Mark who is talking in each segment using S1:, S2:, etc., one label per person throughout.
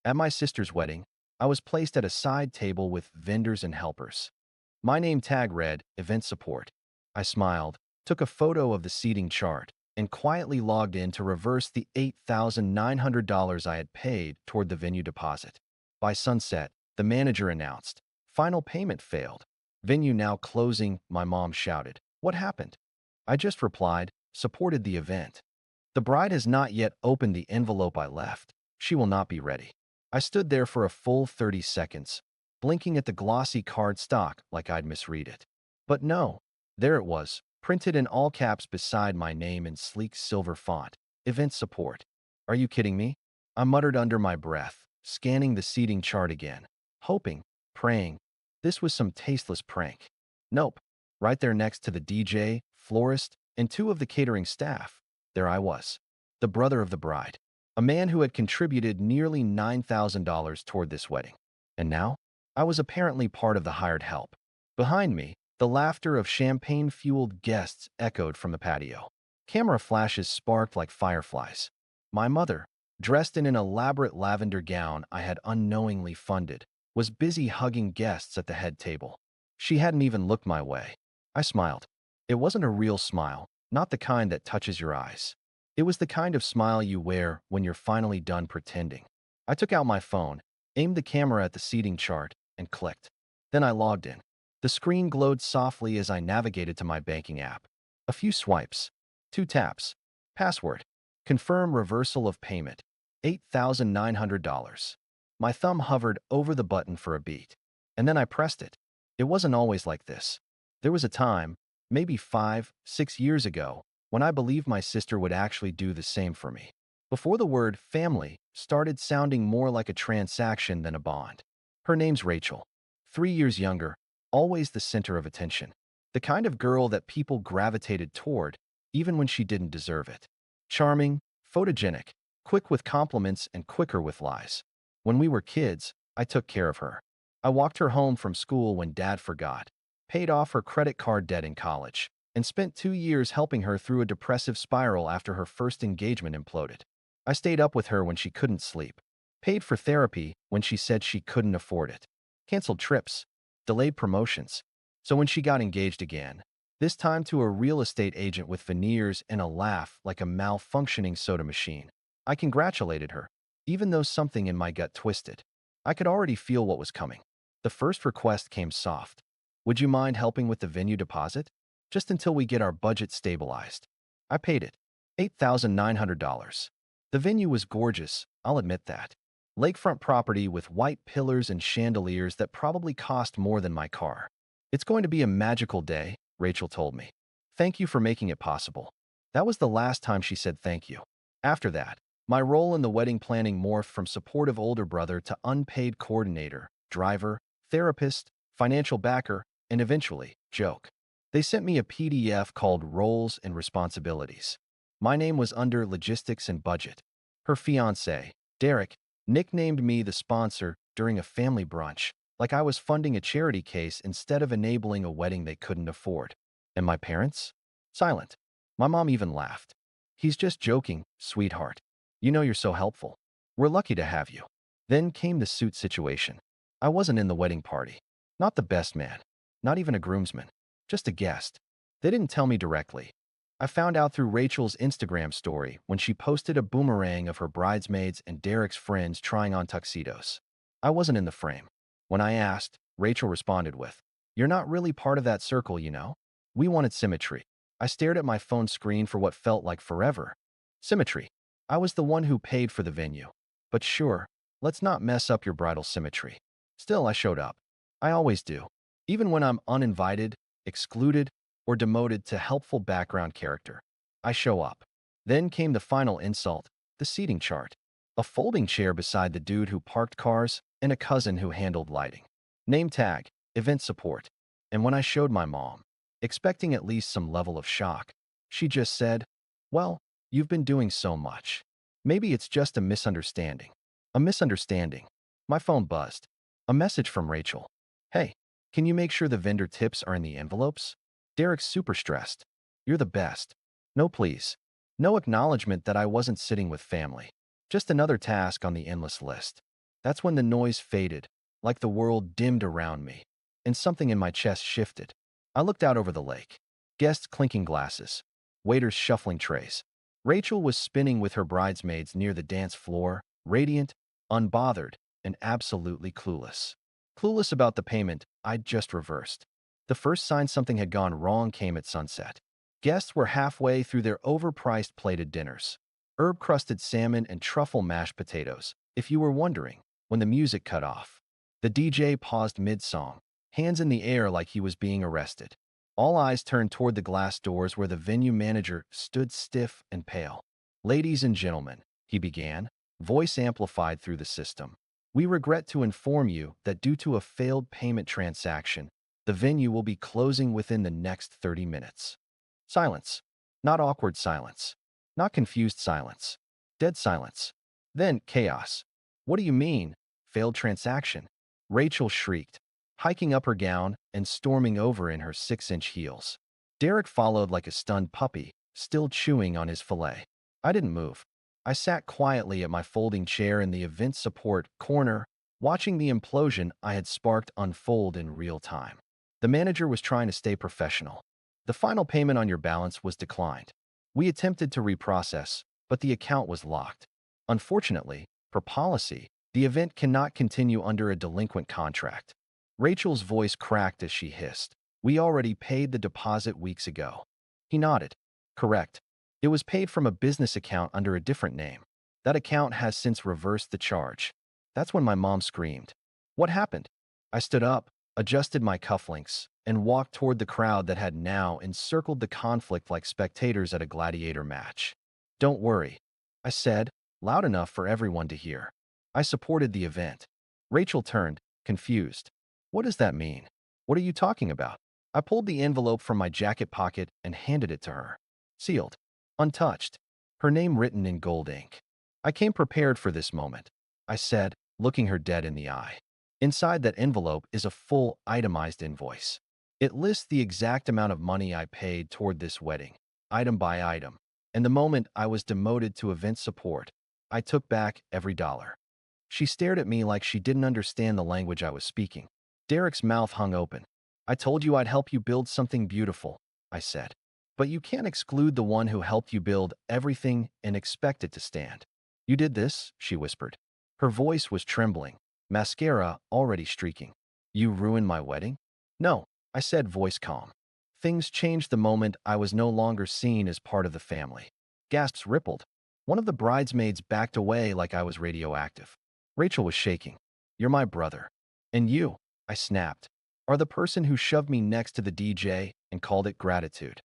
S1: At my sister's wedding, I was placed at a side table with vendors and helpers. My name tag read, Event Support. I smiled, took a photo of the seating chart, and quietly logged in to reverse the $8,900 I had paid toward the venue deposit. By sunset, the manager announced, "Final payment failed. Venue now closing," my mom shouted. "What happened?" I just replied, "Supported the event." "The bride has not yet opened the envelope I left. She will not be ready." I stood there for a full 30 seconds, blinking at the glossy card stock like I'd misread it. But no, there it was, printed in all caps beside my name in sleek silver font. Event Support. Are you kidding me? I muttered under my breath, scanning the seating chart again, hoping, praying, this was some tasteless prank. Nope. Right there next to the DJ, florist, and two of the catering staff, there I was, the brother of the bride, a man who had contributed nearly $9,000 toward this wedding. And now, I was apparently part of the hired help. Behind me, the laughter of champagne-fueled guests echoed from the patio. Camera flashes sparked like fireflies. My mother, dressed in an elaborate lavender gown I had unknowingly funded, was busy hugging guests at the head table. She hadn't even looked my way. I smiled. It wasn't a real smile, not the kind that touches your eyes. It was the kind of smile you wear when you're finally done pretending. I took out my phone, aimed the camera at the seating chart, and clicked. Then I logged in. The screen glowed softly as I navigated to my banking app. A few swipes. 2 taps. Password. Confirm reversal of payment. $8,900. My thumb hovered over the button for a beat. And then I pressed it. It wasn't always like this. There was a time, maybe 5, 6 years ago, when I believed my sister would actually do the same for me. Before the word family started sounding more like a transaction than a bond. Her name's Rachel. 3 years younger, always the center of attention. The kind of girl that people gravitated toward, even when she didn't deserve it. Charming, photogenic, quick with compliments and quicker with lies. When we were kids, I took care of her. I walked her home from school when Dad forgot, paid off her credit card debt in college, and spent 2 years helping her through a depressive spiral after her first engagement imploded. I stayed up with her when she couldn't sleep, paid for therapy when she said she couldn't afford it, canceled trips, delayed promotions. So when she got engaged again, this time to a real estate agent with veneers and a laugh like a malfunctioning soda machine, I congratulated her, even though something in my gut twisted. I could already feel what was coming. The first request came soft. "Would you mind helping with the venue deposit? Just until we get our budget stabilized." I paid it. $8,900. The venue was gorgeous, I'll admit that. Lakefront property with white pillars and chandeliers that probably cost more than my car. "It's going to be a magical day," Rachel told me. "Thank you for making it possible." That was the last time she said thank you. After that, my role in the wedding planning morphed from supportive older brother to unpaid coordinator, driver, therapist, financial backer, and eventually, joke. They sent me a PDF called Roles and Responsibilities. My name was under Logistics and Budget. Her fiancé, Derek, nicknamed me the sponsor during a family brunch, like I was funding a charity case instead of enabling a wedding they couldn't afford. And my parents? Silent. My mom even laughed. "He's just joking, sweetheart. You know you're so helpful. We're lucky to have you." Then came the suit situation. I wasn't in the wedding party. Not the best man. Not even a groomsman. Just a guest. They didn't tell me directly. I found out through Rachel's Instagram story when she posted a boomerang of her bridesmaids and Derek's friends trying on tuxedos. I wasn't in the frame. When I asked, Rachel responded with, "You're not really part of that circle, you know." We wanted symmetry. I stared at my phone screen for what felt like forever. Symmetry. I was the one who paid for the venue. But sure, let's not mess up your bridal symmetry. Still, I showed up. I always do. Even when I'm uninvited, excluded, or demoted to helpful background character. I show up. Then came the final insult, the seating chart. A folding chair beside the dude who parked cars, and a cousin who handled lighting. Name tag, Event Support. And when I showed my mom, expecting at least some level of shock, she just said, "Well, you've been doing so much. Maybe it's just a misunderstanding." A misunderstanding. My phone buzzed. A message from Rachel. "Hey, can you make sure the vendor tips are in the envelopes? Derek's super stressed. You're the best." No please. No acknowledgement that I wasn't sitting with family. Just another task on the endless list. That's when the noise faded, like the world dimmed around me, and something in my chest shifted. I looked out over the lake. Guests clinking glasses, waiters shuffling trays. Rachel was spinning with her bridesmaids near the dance floor, radiant, unbothered, and absolutely clueless. Clueless about the payment I'd just reversed. The first sign something had gone wrong came at sunset. Guests were halfway through their overpriced plated dinners. Herb-crusted salmon and truffle mashed potatoes, if you were wondering, when the music cut off. The DJ paused mid-song, hands in the air like he was being arrested. All eyes turned toward the glass doors where the venue manager stood stiff and pale. "Ladies and gentlemen," he began, voice amplified through the system. "We regret to inform you that due to a failed payment transaction, the venue will be closing within the next 30 minutes. Silence. Not awkward silence. Not confused silence. Dead silence. Then chaos. "What do you mean? Failed transaction?" Rachel shrieked, hiking up her gown and storming over in her 6-inch heels. Derek followed like a stunned puppy, still chewing on his fillet. I didn't move. I sat quietly at my folding chair in the event support corner, watching the implosion I had sparked unfold in real time. The manager was trying to stay professional. "The final payment on your balance was declined. We attempted to reprocess, but the account was locked. Unfortunately, per policy, the event cannot continue under a delinquent contract." Rachel's voice cracked as she hissed, "We already paid the deposit weeks ago." He nodded. "Correct. It was paid from a business account under a different name. That account has since reversed the charge." That's when my mom screamed. "What happened?" I stood up, adjusted my cufflinks, and walked toward the crowd that had now encircled the conflict like spectators at a gladiator match. "Don't worry," I said, loud enough for everyone to hear. "I supported the event." Rachel turned, confused. "What does that mean? What are you talking about?" I pulled the envelope from my jacket pocket and handed it to her. Sealed. Untouched. Her name written in gold ink. "I came prepared for this moment," I said, looking her dead in the eye. "Inside that envelope is a full, itemized invoice. It lists the exact amount of money I paid toward this wedding, item by item. And the moment I was demoted to event support, I took back every dollar." She stared at me like she didn't understand the language I was speaking. Derek's mouth hung open. "I told you I'd help you build something beautiful," I said. "But you can't exclude the one who helped you build everything and expect it to stand." "You did this?" she whispered. Her voice was trembling, mascara already streaking. "You ruined my wedding?" "No," I said, voice calm. "Things changed the moment I was no longer seen as part of the family." Gasps rippled. One of the bridesmaids backed away like I was radioactive. Rachel was shaking. "You're my brother. And you," I snapped, "are the person who shoved me next to the DJ and called it gratitude."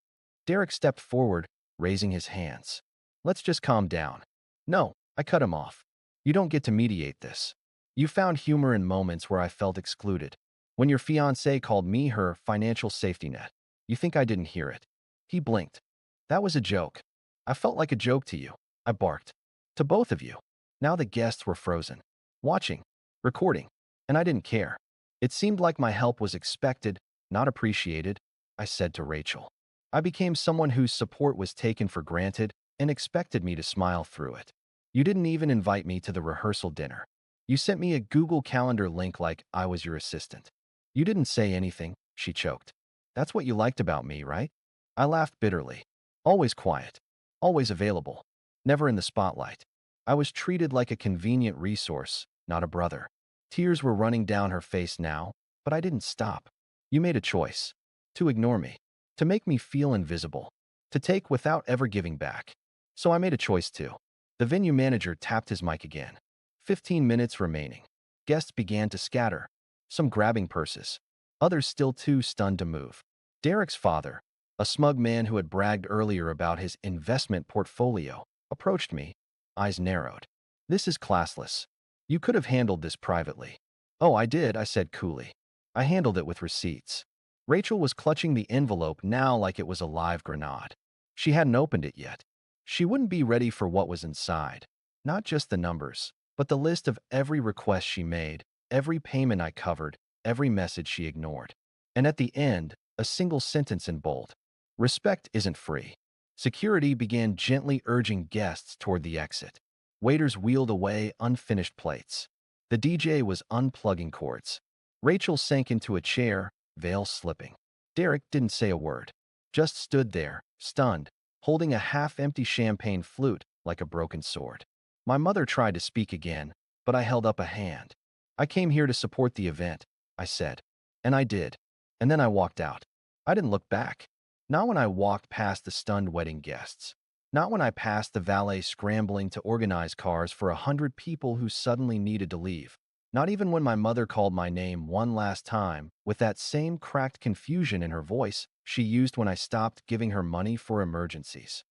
S1: Derek stepped forward, raising his hands. "Let's just calm down." "No," I cut him off. "You don't get to mediate this. You found humor in moments where I felt excluded. When your fiancé called me her financial safety net, you think I didn't hear it?" He blinked. "That was a joke. I felt like a joke to you," I barked. "To both of you." Now the guests were frozen, watching, recording, and I didn't care. It seemed like my help was expected, not appreciated, I said to Rachel. I became someone whose support was taken for granted and expected me to smile through it. "You didn't even invite me to the rehearsal dinner. You sent me a Google Calendar link like I was your assistant." "You didn't say anything," she choked. "That's what you liked about me, right?" I laughed bitterly. Always quiet. Always available. Never in the spotlight. I was treated like a convenient resource, not a brother. Tears were running down her face now, but I didn't stop. "You made a choice. To ignore me. To make me feel invisible. To take without ever giving back. So I made a choice too." The venue manager tapped his mic again. 15 minutes remaining. Guests began to scatter, some grabbing purses, others still too stunned to move. Derek's father, a smug man who had bragged earlier about his investment portfolio, approached me, eyes narrowed. "This is classless. You could have handled this privately." "Oh, I did," I said coolly. "I handled it with receipts." Rachel was clutching the envelope now like it was a live grenade. She hadn't opened it yet. She wouldn't be ready for what was inside. Not just the numbers, but the list of every request she made, every payment I covered, every message she ignored. And at the end, a single sentence in bold. "Respect isn't free." Security began gently urging guests toward the exit. Waiters wheeled away unfinished plates. The DJ was unplugging cords. Rachel sank into a chair, veil slipping. Derek didn't say a word, just stood there, stunned, holding a half-empty champagne flute like a broken sword. My mother tried to speak again, but I held up a hand. I came here to support the event, I said. And I did. And then I walked out. I didn't look back. Not when I walked past the stunned wedding guests. Not when I passed the valet scrambling to organize cars for 100 people who suddenly needed to leave. Not even when my mother called my name one last time with that same cracked confusion in her voice she used when I stopped giving her money for emergencies.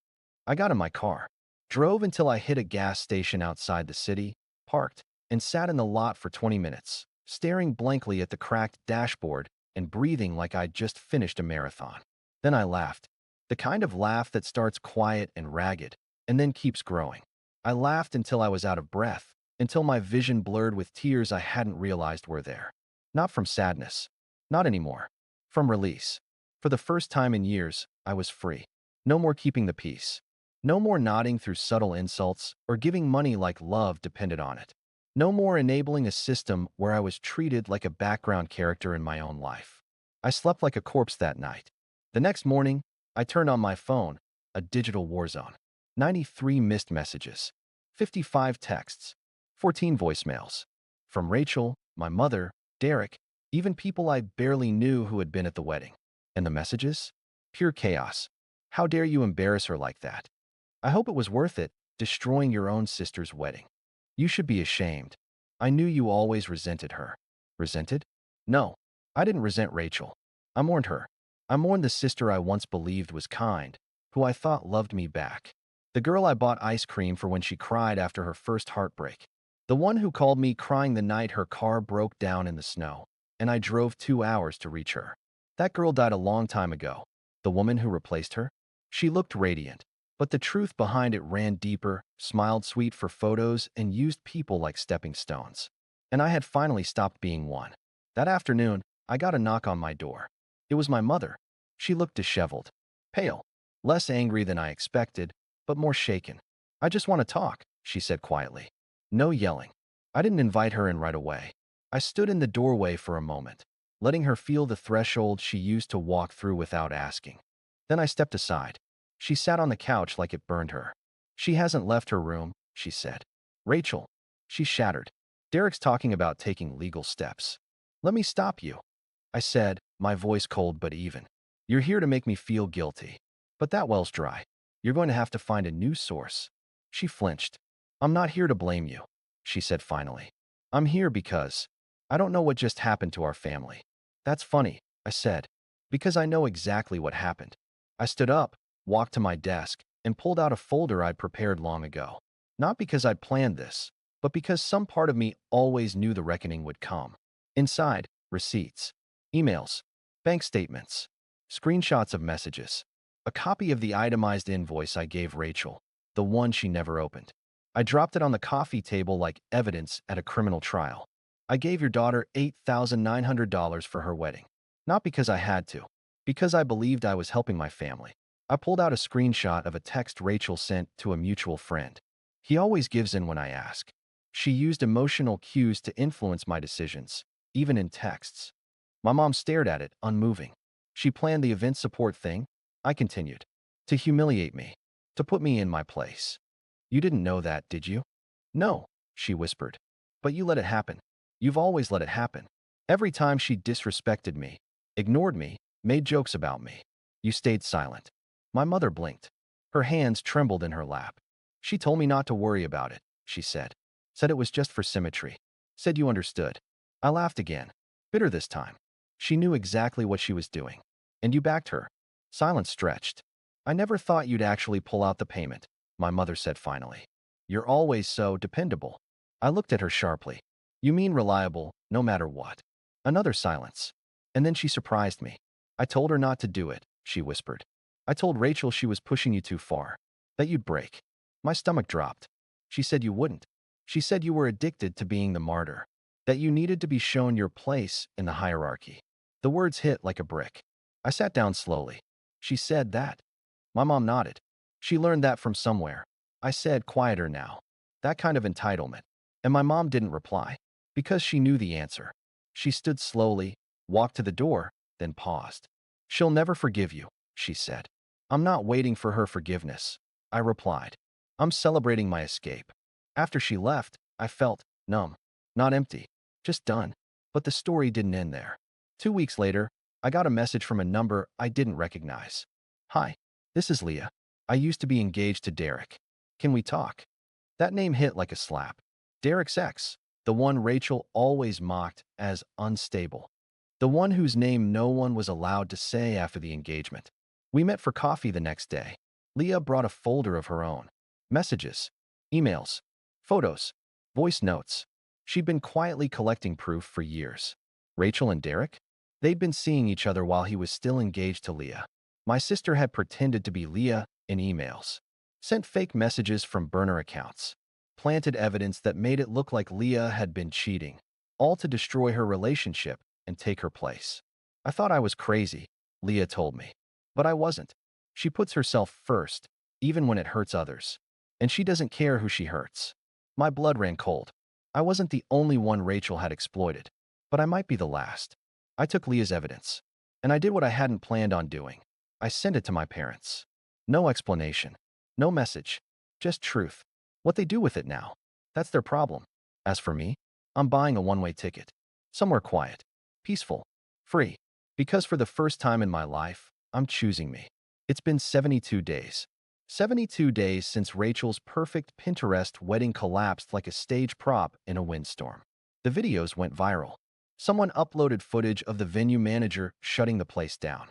S1: I got in my car, drove until I hit a gas station outside the city, parked, and sat in the lot for 20 minutes, staring blankly at the cracked dashboard and breathing like I'd just finished a marathon. Then I laughed, the kind of laugh that starts quiet and ragged and then keeps growing. I laughed until I was out of breath, until my vision blurred with tears I hadn't realized were there. Not from sadness. Not anymore. From release. For the first time in years, I was free. No more keeping the peace. No more nodding through subtle insults or giving money like love depended on it. No more enabling a system where I was treated like a background character in my own life. I slept like a corpse that night. The next morning, I turned on my phone, a digital war zone. 93 missed messages, 55 texts, 14 voicemails. From Rachel, my mother, Derek, even people I barely knew who had been at the wedding. And the messages? Pure chaos. How dare you embarrass her like that? I hope it was worth it, destroying your own sister's wedding. You should be ashamed. I knew you always resented her. Resented? No, I didn't resent Rachel. I mourned her. I mourned the sister I once believed was kind, who I thought loved me back. The girl I bought ice cream for when she cried after her first heartbreak. The one who called me crying the night her car broke down in the snow, and I drove 2 hours to reach her. That girl died a long time ago. The woman who replaced her? She looked radiant, but the truth behind it ran deeper, smiled sweet for photos, and used people like stepping stones. And I had finally stopped being one. That afternoon, I got a knock on my door. It was my mother. She looked disheveled, pale, less angry than I expected, but more shaken. I just want to talk, she said quietly. No yelling. I didn't invite her in right away. I stood in the doorway for a moment, letting her feel the threshold she used to walk through without asking. Then I stepped aside. She sat on the couch like it burned her. She hasn't left her room, she said. Rachel. She shattered. Derek's talking about taking legal steps. Let me stop you, I said, my voice cold but even. You're here to make me feel guilty. But that well's dry. You're going to have to find a new source. She flinched. I'm not here to blame you, she said finally. I'm here because I don't know what just happened to our family. That's funny, I said, because I know exactly what happened. I stood up, walked to my desk, and pulled out a folder I'd prepared long ago. Not because I'd planned this, but because some part of me always knew the reckoning would come. Inside, receipts, emails, bank statements, screenshots of messages, a copy of the itemized invoice I gave Rachel, the one she never opened. I dropped it on the coffee table like evidence at a criminal trial. I gave your daughter $8,900 for her wedding. Not because I had to, because I believed I was helping my family. I pulled out a screenshot of a text Rachel sent to a mutual friend. He always gives in when I ask. She used emotional cues to influence my decisions, even in texts. My mom stared at it, unmoving. She planned the event support thing, I continued, to humiliate me, to put me in my place. You didn't know that, did you? No, she whispered. But you let it happen. You've always let it happen. Every time she disrespected me, ignored me, made jokes about me, you stayed silent. My mother blinked. Her hands trembled in her lap. She told me not to worry about it, she said. Said it was just for symmetry. Said you understood. I laughed again, bitter this time. She knew exactly what she was doing. And you backed her. Silence stretched. I never thought you'd actually pull out the payment, my mother said finally. You're always so dependable. I looked at her sharply. You mean reliable, no matter what. Another silence. And then she surprised me. I told her not to do it, she whispered. I told Rachel she was pushing you too far, that you'd break. My stomach dropped. She said you wouldn't. She said you were addicted to being the martyr, that you needed to be shown your place in the hierarchy. The words hit like a brick. I sat down slowly. She said that. My mom nodded. She learned that from somewhere. I said, quieter now. That kind of entitlement. And my mom didn't reply. Because she knew the answer. She stood slowly, walked to the door, then paused. She'll never forgive you, she said. I'm not waiting for her forgiveness, I replied. I'm celebrating my escape. After she left, I felt numb, not empty, just done. But the story didn't end there. 2 weeks later, I got a message from a number I didn't recognize. Hi, this is Leah. I used to be engaged to Derek. Can we talk? That name hit like a slap. Derek's ex, the one Rachel always mocked as unstable. The one whose name no one was allowed to say after the engagement. We met for coffee the next day. Leah brought a folder of her own. Messages, emails, photos, voice notes. She'd been quietly collecting proof for years. Rachel and Derek? They'd been seeing each other while he was still engaged to Leah. My sister had pretended to be Leah in emails, sent fake messages from burner accounts, planted evidence that made it look like Leah had been cheating, all to destroy her relationship and take her place. I thought I was crazy, Leah told me. But I wasn't. She puts herself first, even when it hurts others. And she doesn't care who she hurts. My blood ran cold. I wasn't the only one Rachel had exploited, but I might be the last. I took Leah's evidence, and I did what I hadn't planned on doing. I sent it to my parents. No explanation, no message, just truth. What they do with it now, that's their problem. As for me, I'm buying a one-way ticket. Somewhere quiet, peaceful, free. Because for the first time in my life, I'm choosing me. It's been 72 days. 72 days since Rachel's perfect Pinterest wedding collapsed like a stage prop in a windstorm. The videos went viral. Someone uploaded footage of the venue manager shutting the place down.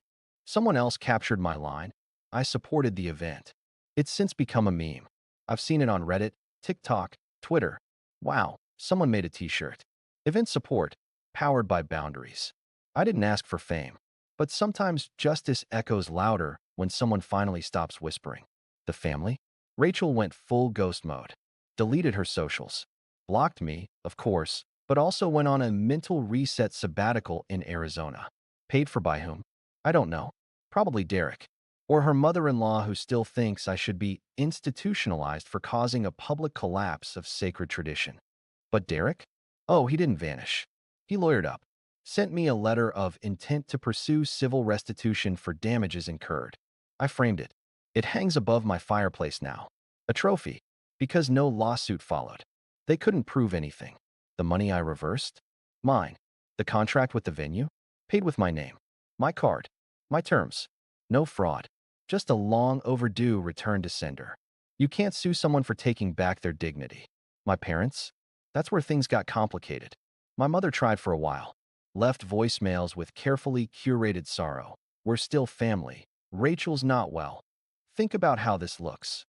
S1: Someone else captured my line. I supported the event. It's since become a meme. I've seen it on Reddit, TikTok, Twitter. Wow, someone made a t-shirt. Event support, powered by boundaries. I didn't ask for fame, but sometimes justice echoes louder when someone finally stops whispering. The family? Rachel went full ghost mode, deleted her socials, blocked me, of course, but also went on a mental reset sabbatical in Arizona. Paid for by whom? I don't know. Probably Derek. Or her mother-in-law who still thinks I should be institutionalized for causing a public collapse of sacred tradition. But Derek? Oh, he didn't vanish. He lawyered up, sent me a letter of intent to pursue civil restitution for damages incurred. I framed it. It hangs above my fireplace now. A trophy, because no lawsuit followed. They couldn't prove anything. The money I reversed? Mine. The contract with the venue? Paid with my name. My card. My terms. No fraud. Just a long overdue return to sender. You can't sue someone for taking back their dignity. My parents? That's where things got complicated. My mother tried for a while. Left voicemails with carefully curated sorrow. We're still family. Rachel's not well. Think about how this looks.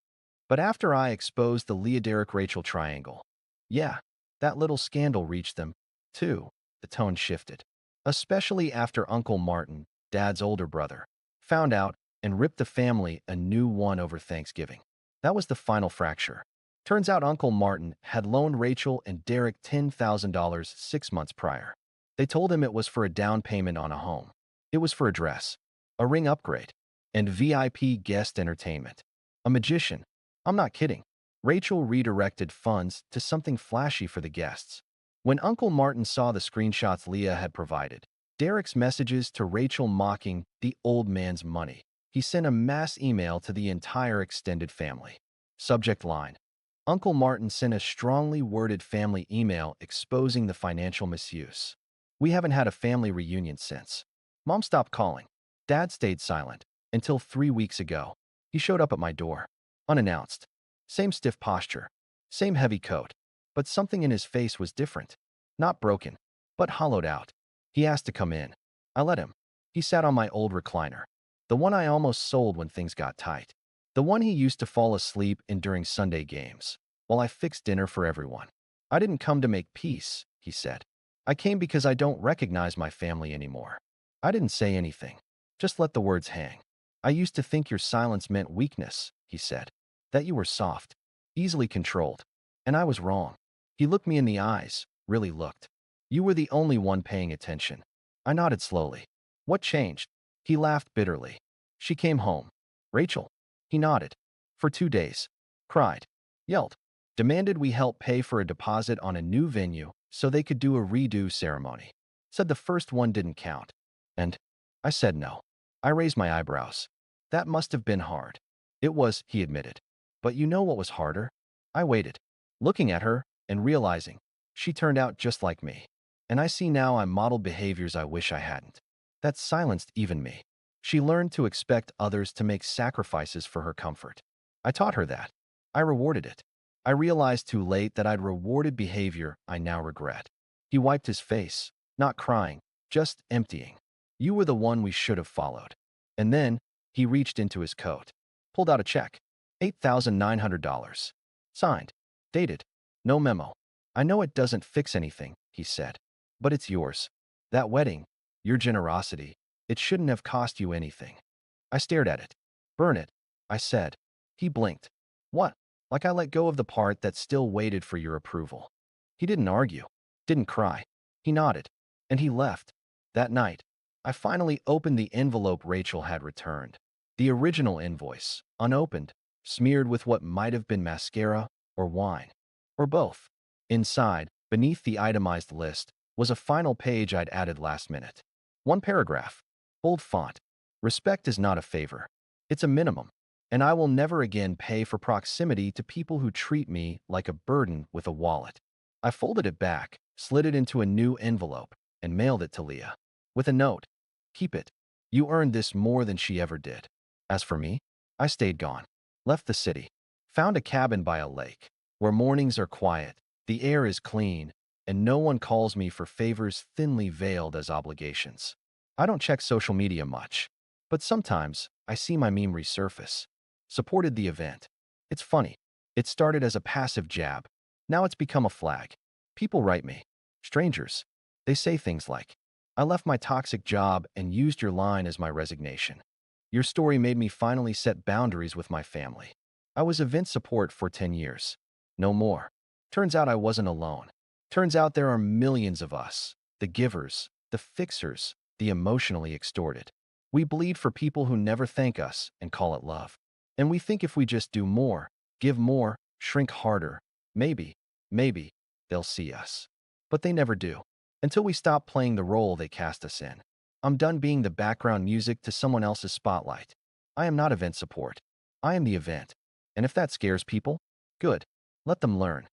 S1: But after I exposed the Leah Derek Rachel triangle, yeah, that little scandal reached them, too. The tone shifted. Especially after Uncle Martin, Dad's older brother, found out and ripped the family a new one over Thanksgiving. That was the final fracture. Turns out Uncle Martin had loaned Rachel and Derek $10,000 6 months prior. They told him it was for a down payment on a home. It was for a dress, a ring upgrade, and VIP guest entertainment. A magician. I'm not kidding. Rachel redirected funds to something flashy for the guests. When Uncle Martin saw the screenshots Leah had provided, Derek's messages to Rachel mocking the old man's money, he sent a mass email to the entire extended family. Subject line: Uncle Martin sent a strongly worded family email exposing the financial misuse. We haven't had a family reunion since. Mom stopped calling. Dad stayed silent until 3 weeks ago. He showed up at my door, unannounced. Same stiff posture, same heavy coat, but something in his face was different. Not broken, but hollowed out. He asked to come in. I let him. He sat on my old recliner, the one I almost sold when things got tight, the one he used to fall asleep in during Sunday games, while I fixed dinner for everyone. I didn't come to make peace, he said. I came because I don't recognize my family anymore. I didn't say anything. Just let the words hang. I used to think your silence meant weakness, he said. That you were soft, easily controlled. And I was wrong. He looked me in the eyes, really looked. You were the only one paying attention. I nodded slowly. What changed? He laughed bitterly. She came home. Rachel. He nodded. For 2 days. Cried. Yelled. Demanded we help pay for a deposit on a new venue so they could do a redo ceremony. Said the first one didn't count. And I said no. I raised my eyebrows. That must have been hard. It was, he admitted. But you know what was harder? I waited, looking at her and realizing she turned out just like me. And I see now I modeled behaviors I wish I hadn't. That silenced even me. She learned to expect others to make sacrifices for her comfort. I taught her that. I rewarded it. I realized too late that I'd rewarded behavior I now regret. He wiped his face, not crying, just emptying. You were the one we should have followed. And then he reached into his coat, pulled out a check, $8,900. Signed, dated, no memo. I know it doesn't fix anything, he said, but it's yours. That wedding, your generosity, it shouldn't have cost you anything. I stared at it. Burn it, I said. He blinked. What? Like I let go of the part that still waited for your approval. He didn't argue, didn't cry. He nodded, and he left. That night, I finally opened the envelope Rachel had returned. The original invoice, unopened, smeared with what might have been mascara or wine, or both. Inside, beneath the itemized list, was a final page I'd added last minute. One paragraph, bold font. Respect is not a favor. It's a minimum, and I will never again pay for proximity to people who treat me like a burden with a wallet. I folded it back, slid it into a new envelope, and mailed it to Leah. With a note, keep it. You earned this more than she ever did. As for me, I stayed gone, left the city, found a cabin by a lake, where mornings are quiet, the air is clean, and no one calls me for favors thinly veiled as obligations. I don't check social media much, but sometimes I see my meme resurface. Supported the event. It's funny. It started as a passive jab. Now it's become a flag. People write me. Strangers. They say things like, I left my toxic job and used your line as my resignation. Your story made me finally set boundaries with my family. I was event support for 10 years. No more. Turns out I wasn't alone. Turns out there are millions of us. The givers, the fixers, the emotionally extorted. We bleed for people who never thank us and call it love. And we think if we just do more, give more, shrink harder, maybe, they'll see us. But they never do. Until we stop playing the role they cast us in. I'm done being the background music to someone else's spotlight. I am not event support. I am the event. And if that scares people, good. Let them learn.